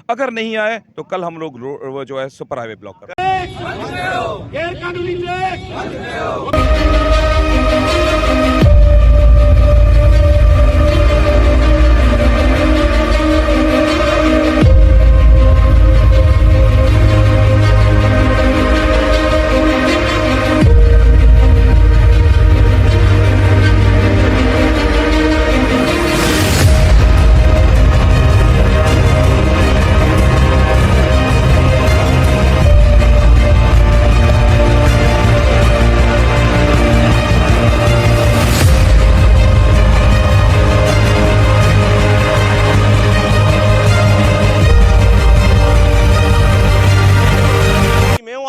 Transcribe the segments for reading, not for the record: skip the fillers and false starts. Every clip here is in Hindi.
अगर नहीं आए तो कल हम लोग वो जो है सुपर हाईवे ब्लॉक कर। गैर कानूनी टैक्स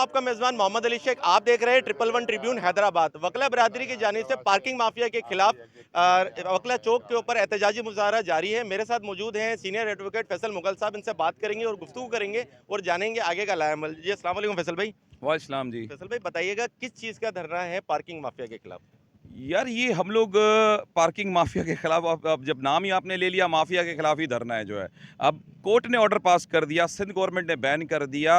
आपका मेजबान मोहम्मद अली शेख। आप देख रहे हैं 111 ट्रिब्यून हैदराबाद। वकला बरादरी की जानिब से पार्किंग माफिया के खिलाफ वकला चौक के ऊपर एहतजाजी मुजाहरा जारी है। मेरे साथ मौजूद हैं सीनियर एडवोकेट फैसल मुगल साहब। इनसे बात करेंगे और गुफ्तगू करेंगे और जानेंगे आगे का लाएमल। जी अस्सलाम वालेकुम फैसल भाई। वालेकुम जी। फैसल भाई बताइएगा किस चीज़ का धरना है पार्किंग माफिया के खिलाफ? यार ये हम लोग पार्किंग माफिया के खिलाफ, अब जब नाम ही आपने ले लिया, माफिया के खिलाफ ही धरना है जो है। अब कोर्ट ने ऑर्डर पास कर दिया, सिंध गवर्नमेंट ने बैन कर दिया,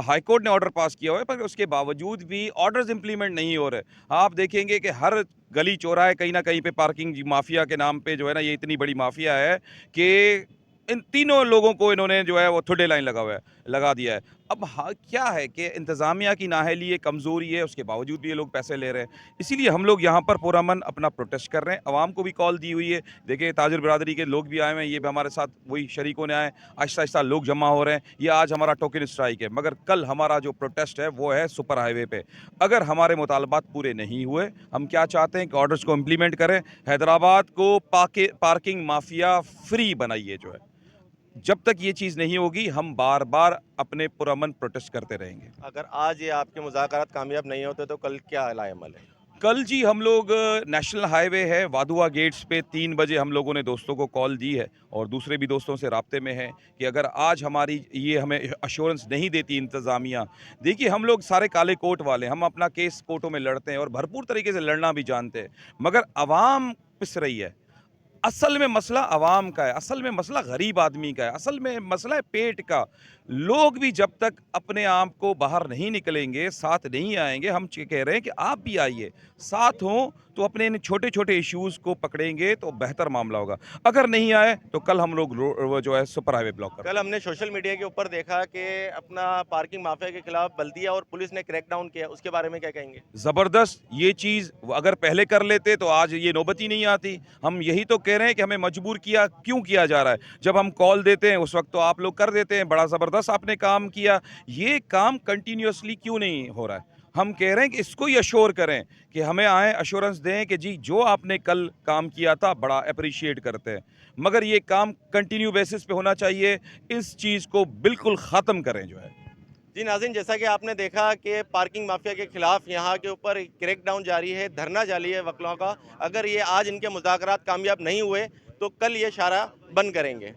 हाई कोर्ट ने ऑर्डर पास किया हुआ है, पर उसके बावजूद भी ऑर्डर्स इंप्लीमेंट नहीं हो रहे। आप देखेंगे कि हर गली चौराहे कहीं ना कहीं पे पार्किंग माफिया के नाम पे जो है ना, ये इतनी बड़ी माफिया है कि इन तीनों लोगों को इन्होंने जो है वो थोड़े लाइन लगा दिया है। अब हाँ, क्या है कि इंतज़ामिया की नाअहली है, कमज़ोरी है, उसके बावजूद भी ये लोग पैसे ले रहे हैं। इसीलिए हम लोग यहाँ पर पुरअमन अपना प्रोटेस्ट कर रहे हैं। आवाम को भी कॉल दी हुई है। देखिए ताजिर बिरादरी के लोग भी आए हुए हैं, ये भी हमारे साथ वही शरीकों ने आए। आहिस्ता आहिस्ता लोग जमा हो रहे हैं। ये आज हमारा टोकन स्ट्राइक है, मगर कल हमारा जो प्रोटेस्ट है वो है सुपर हाईवे पे। अगर हमारे मुतालबात पूरे नहीं हुए, हम क्या चाहते हैं कि ऑर्डर्स को इम्प्लीमेंट करें, हैदराबाद को पार्किंग माफिया फ्री बनाइए जो है। जब तक ये चीज़ नहीं होगी, हम बार बार अपने पुरअमन प्रोटेस्ट करते रहेंगे। अगर आज ये आपके मुज़ाकरात कामयाब नहीं होते तो कल क्या लाएमल है? कल जी हम लोग नेशनल हाईवे है वाधुआ गेट्स पे 3 बजे हम लोगों ने दोस्तों को कॉल दी है और दूसरे भी दोस्तों से राब्ते में हैं कि अगर आज हमारी ये हमें अश्योरेंस नहीं देती इंतज़ामिया। देखिए हम लोग सारे काले कोट वाले, हम अपना केस कोर्टों में लड़ते हैं और भरपूर तरीके से लड़ना भी जानते हैं, मगर आवाम पिस रही है। असल में मसला आवाम का है, असल में मसला गरीब आदमी का है, असल में मसला है पेट का। लोग भी जब तक अपने आप को बाहर नहीं निकलेंगे, साथ नहीं आएंगे, हम कह रहे हैं कि आप भी आइए, साथ हों तो अपने इन छोटे छोटे इश्यूज़ को पकड़ेंगे तो बेहतर मामला होगा। अगर नहीं आए तो कल हम लोग वो जो है सुपर हाईवे ब्लॉक कर। कल हमने सोशल मीडिया के ऊपर देखा कि अपना पार्किंग माफिया के खिलाफ बल्दिया और पुलिस ने क्रैकडाउन किया, उसके बारे में क्या कहेंगे? ज़बरदस्त। ये चीज़ अगर पहले कर लेते तो आज ये नौबत ही नहीं आती। हम यही तो कह रहे हैं कि हमें मजबूर क्यों किया जा रहा है। जब हम कॉल देते हैं उस वक्त तो आप लोग कर देते हैं, बड़ा ज़बरदस्त आपने काम किया। ये काम कंटिन्यूअसली क्यों नहीं हो रहा है? हम कह रहे हैं कि इसको ही अश्योर करें कि हमें आए अश्योरेंस दें कि जी जो आपने कल काम किया था बड़ा अप्रिशिएट करते हैं, मगर ये काम कंटिन्यू बेसिस पे होना चाहिए। इस चीज़ को बिल्कुल ख़त्म करें जो है। जी नाज़रीन, जैसा कि आपने देखा कि पार्किंग माफिया के खिलाफ यहाँ के ऊपर क्रैकडाउन जारी है, धरना जारी है वकलों का। अगर ये आज इनके मुज़ाकरात कामयाब नहीं हुए तो कल ये शारा बंद करेंगे।